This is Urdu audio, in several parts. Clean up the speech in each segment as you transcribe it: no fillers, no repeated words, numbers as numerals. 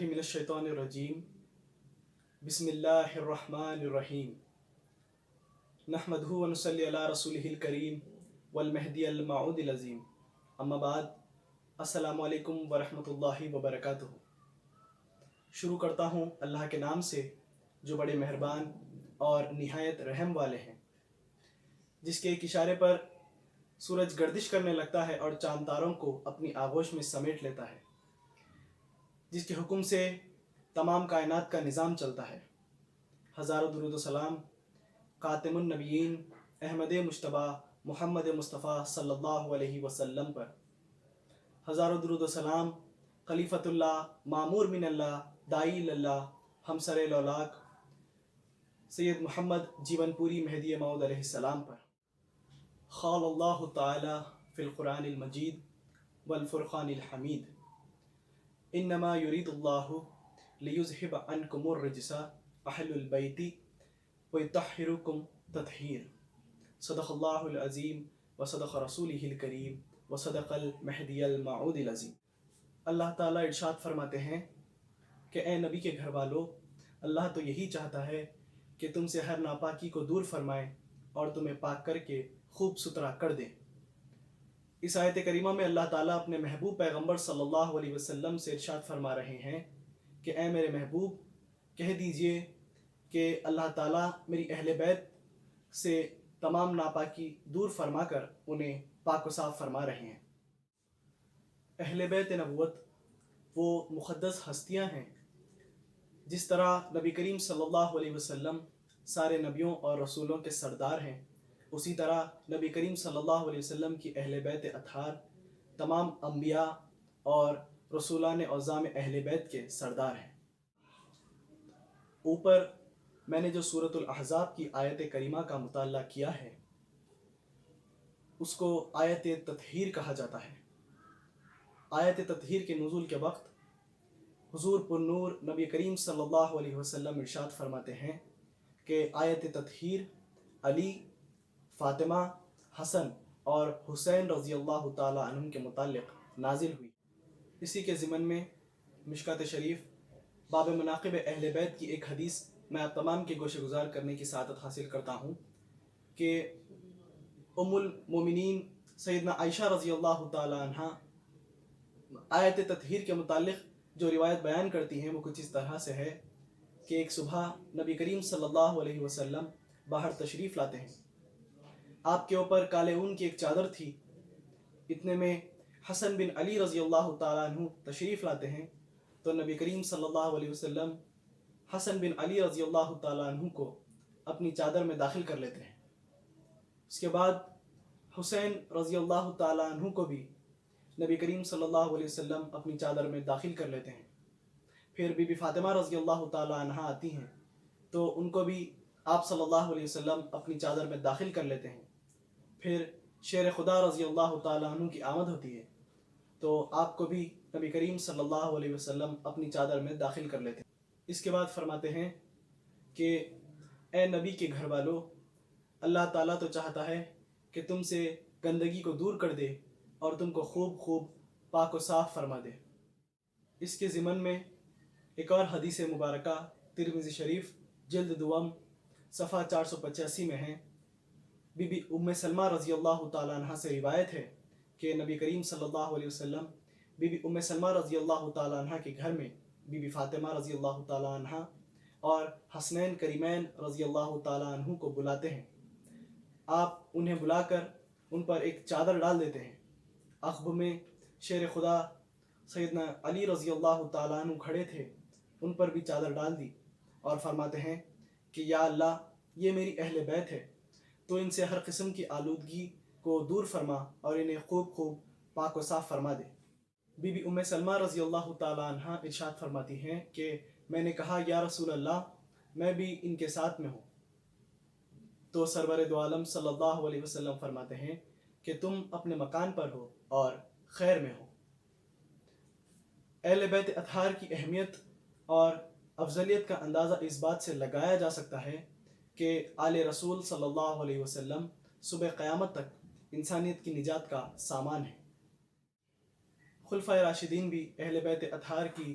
من الشیطان الرجیم بسم اللہ الرحمن الرحیم نحمدہ ونصلی علی رسولہ الکریم والمہدی الموعود العظیم اما بعد السلام علیکم ورحمۃ اللہ وبرکاتہ۔ شروع کرتا ہوں اللہ کے نام سے جو بڑے مہربان اور نہایت رحم والے ہیں، جس کے ایک اشارے پر سورج گردش کرنے لگتا ہے اور چاند تاروں کو اپنی آغوش میں سمیٹ لیتا ہے، جس کے حکم سے تمام کائنات کا نظام چلتا ہے۔ ہزاروں درود و سلام خاتم النبیین احمد مجتبیٰ محمد مصطفیٰ صلی اللہ علیہ وسلم پر، ہزاروں درود و سلام خلیفۃ اللہ معمور من اللہ داعی اللہ ہمسر لولاک سید محمد جیون پوری مہدی موعود علیہ السلام پر۔ قال اللہ تعالی فی القرآن المجید والفرقان الحمید انما یرید اللہ لیذہب عنکم الرجس اہل البیت ویطہرکم تطہیر۔ صدق اللہ العظیم وصدق رسولہ الکریم وصدق المہدی الموعود العظیم۔ اللہ تعالیٰ ارشاد فرماتے ہیں کہ اے نبی کے گھر والو، اللہ تو یہی چاہتا ہے کہ تم سے ہر ناپاکی کو دور فرمائے اور تمہیں پاک کر کے خوب ستھرا کر دے۔ اس آیت کریمہ میں اللہ تعالیٰ اپنے محبوب پیغمبر صلی اللہ علیہ وسلم سے ارشاد فرما رہے ہیں کہ اے میرے محبوب، کہہ دیجئے کہ اللہ تعالیٰ میری اہل بیت سے تمام ناپاکی دور فرما کر انہیں پاک و صاف فرما رہے ہیں۔ اہل بیت نبوت وہ مقدس ہستیاں ہیں، جس طرح نبی کریم صلی اللہ علیہ وسلم سارے نبیوں اور رسولوں کے سردار ہیں، اسی طرح نبی کریم صلی اللہ علیہ وسلم کی اہل بیت اطہار تمام انبیاء اور رسولان اعظام اہل بیت کے سردار ہیں۔ اوپر میں نے جو سورۃ الاحزاب کی آیت کریمہ کا مطالعہ کیا ہے، اس کو آیت تطہیر کہا جاتا ہے۔ آیت تطہیر کے نزول کے وقت حضور پر نور نبی کریم صلی اللہ علیہ وسلم ارشاد فرماتے ہیں کہ آیت تطہیر علی، فاطمہ، حسن اور حسین رضی اللہ تعالی عنہم کے متعلق نازل ہوئی۔ اسی کے ضمن میں مشکوٰۃ شریف باب مناقب اہل بیت کی ایک حدیث میں آپ تمام کے گوشے گزار کرنے کی سعادت حاصل کرتا ہوں کہ ام المومنین سیدنا عائشہ رضی اللہ تعالی عنہ آیت تطہیر کے متعلق جو روایت بیان کرتی ہیں وہ کچھ اس طرح سے ہے کہ ایک صبح نبی کریم صلی اللہ علیہ وسلم باہر تشریف لاتے ہیں، آپ کے اوپر کالے اون کی ایک چادر تھی۔ اتنے میں حسن بن علی رضی اللہ تعالیٰ عنہ تشریف لاتے ہیں، تو نبی کریم صلی اللہ علیہ وسلم حسن بن علی رضی اللہ تعالیٰ عنہ کو اپنی چادر میں داخل کر لیتے ہیں۔ اس کے بعد حسین رضی اللہ تعالیٰ عنہ کو بھی نبی کریم صلی اللہ علیہ وسلم اپنی چادر میں داخل کر لیتے ہیں۔ پھر بی بی فاطمہ رضی اللہ تعالیٰ عنہ آتی ہیں تو ان کو بھی آپ صلی اللہ علیہ وسلم اپنی چادر میں داخل کر لیتے ہیں۔ پھر شیر خدا رضی اللہ تعالیٰ عنہ کی آمد ہوتی ہے تو آپ کو بھی نبی کریم صلی اللہ علیہ وسلم اپنی چادر میں داخل کر لیتے ہیں۔ اس کے بعد فرماتے ہیں کہ اے نبی کے گھر والو، اللہ تعالیٰ تو چاہتا ہے کہ تم سے گندگی کو دور کر دے اور تم کو خوب خوب پاک و صاف فرما دے۔ اس کے ضمن میں ایک اور حدیث مبارکہ ترمذی شریف جلد دوم صفحہ 485 میں ہے، بی بی ام سلمہ رضی اللہ تعالیٰ عنہ سے روایت ہے کہ نبی کریم صلی اللہ علیہ وسلم بی بی ام سلمہ رضی اللہ تعالیٰ عنہ کے گھر میں بی بی فاطمہ رضی اللہ تعالیٰ عنہ اور حسنین کریمین رضی اللہ تعالیٰ عنہ کو بلاتے ہیں۔ آپ انہیں بلا کر ان پر ایک چادر ڈال دیتے ہیں۔ عقب میں شیر خدا سیدنا علی رضی اللہ تعالیٰ عنہ کھڑے تھے، ان پر بھی چادر ڈال دی اور فرماتے ہیں کہ یا اللہ، یہ میری اہل بیت ہے، تو ان سے ہر قسم کی آلودگی کو دور فرما اور انہیں خوب خوب پاک و صاف فرما دے۔ بی بی ام سلمہ رضی اللہ تعالیٰ عنہ ارشاد فرماتی ہیں کہ میں نے کہا یا رسول اللہ، میں بھی ان کے ساتھ میں ہوں۔ تو سرور دو عالم صلی اللہ علیہ وسلم فرماتے ہیں کہ تم اپنے مکان پر ہو اور خیر میں ہو۔ اہل بیت اطہار کی اہمیت اور افضلیت کا اندازہ اس بات سے لگایا جا سکتا ہے کہ آل رسول صلی اللہ علیہ وسلم صبح قیامت تک انسانیت کی نجات کا سامان ہے۔ خلفائے راشدین بھی اہل بیت اطہار کی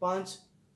5